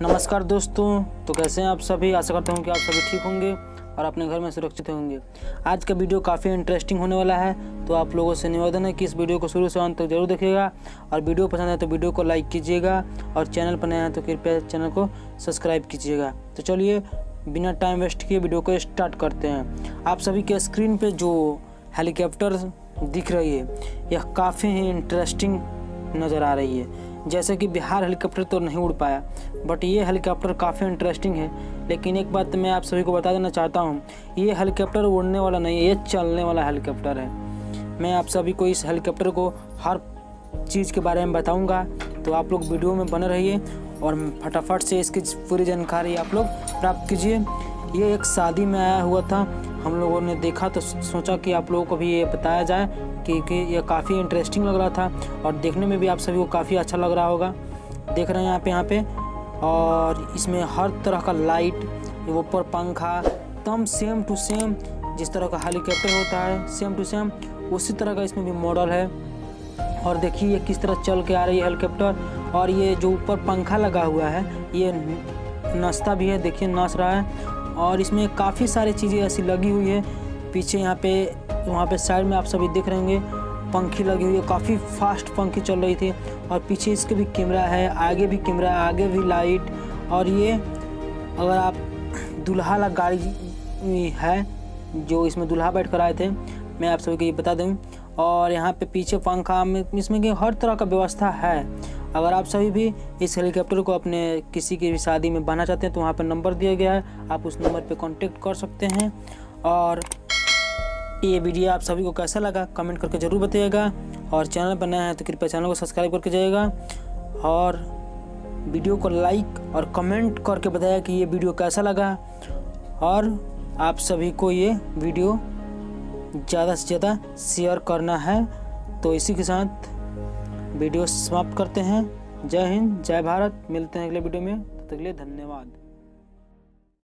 नमस्कार दोस्तों, तो कैसे हैं आप सभी। आशा करता हूं कि आप सभी ठीक होंगे और अपने घर में सुरक्षित होंगे। आज का वीडियो काफ़ी इंटरेस्टिंग होने वाला है, तो आप लोगों से निवेदन है कि इस वीडियो को शुरू से अंत तक जरूर देखिएगा और वीडियो पसंद है तो वीडियो को लाइक कीजिएगा और चैनल पर नए हैं तो कृपया चैनल को सब्सक्राइब कीजिएगा। तो चलिए बिना टाइम वेस्ट किए वीडियो को स्टार्ट करते हैं। आप सभी के स्क्रीन पर जो हेलीकॉप्टर दिख रही है यह काफ़ी ही इंटरेस्टिंग नज़र आ रही है। जैसे कि बिहार हेलीकॉप्टर तो नहीं उड़ पाया, बट ये हेलीकॉप्टर काफ़ी इंटरेस्टिंग है। लेकिन एक बात मैं आप सभी को बता देना चाहता हूँ, ये हेलीकॉप्टर उड़ने वाला नहीं है, ये चलने वाला हेलीकॉप्टर है। मैं आप सभी को इस हेलीकॉप्टर को हर चीज़ के बारे में बताऊँगा, तो आप लोग वीडियो में बने रहिए और फटाफट से इसकी पूरी जानकारी आप लोग प्राप्त कीजिए। ये एक शादी में आया हुआ था, हम लोगों ने देखा तो सोचा कि आप लोगों को भी ये बताया जाए कि ये काफ़ी इंटरेस्टिंग लग रहा था और देखने में भी आप सभी को काफ़ी अच्छा लग रहा होगा। देख रहे हैं यहाँ पे और इसमें हर तरह का लाइट, ऊपर पंखा, एकदम सेम टू सेम जिस तरह का हेलीकॉप्टर होता है सेम टू सेम उसी तरह का इसमें भी मॉडल है। और देखिए ये किस तरह चल के आ रही है हेलीकॉप्टर। और ये जो ऊपर पंखा लगा हुआ है ये नाचता भी है, देखिए नाच रहा है। और इसमें काफ़ी सारी चीज़ें ऐसी लगी हुई है। पीछे यहाँ पे वहाँ पे साइड में आप सभी देख रहे होंगे पंखी लगी हुई है, काफ़ी फास्ट पंखी चल रही थी। और पीछे इसके भी कैमरा है, आगे भी कैमरा है, आगे भी लाइट। और ये अगर आप दूल्हा वाला गाड़ी है जो इसमें दूल्हा बैठ कर आए थे, मैं आप सभी को ये बता दूँ। और यहाँ पे पीछे पंखा में इसमें कि हर तरह का व्यवस्था है। अगर आप सभी भी इस हेलीकॉप्टर को अपने किसी की भी शादी में बना चाहते हैं तो वहाँ पर नंबर दिया गया है, आप उस नंबर पे कांटेक्ट कर सकते हैं। और ये वीडियो आप सभी को कैसा लगा कमेंट करके ज़रूर बताइएगा और चैनल पर नया है तो कृपया चैनल को सब्सक्राइब करके जाइएगा और वीडियो को लाइक और कमेंट करके बताइए कि ये वीडियो कैसा लगा। और आप सभी को ये वीडियो ज़्यादा से ज़्यादा शेयर करना है। तो इसी के साथ वीडियो समाप्त करते हैं। जय हिंद, जय भारत। मिलते हैं अगले वीडियो में, तब तक के लिए धन्यवाद।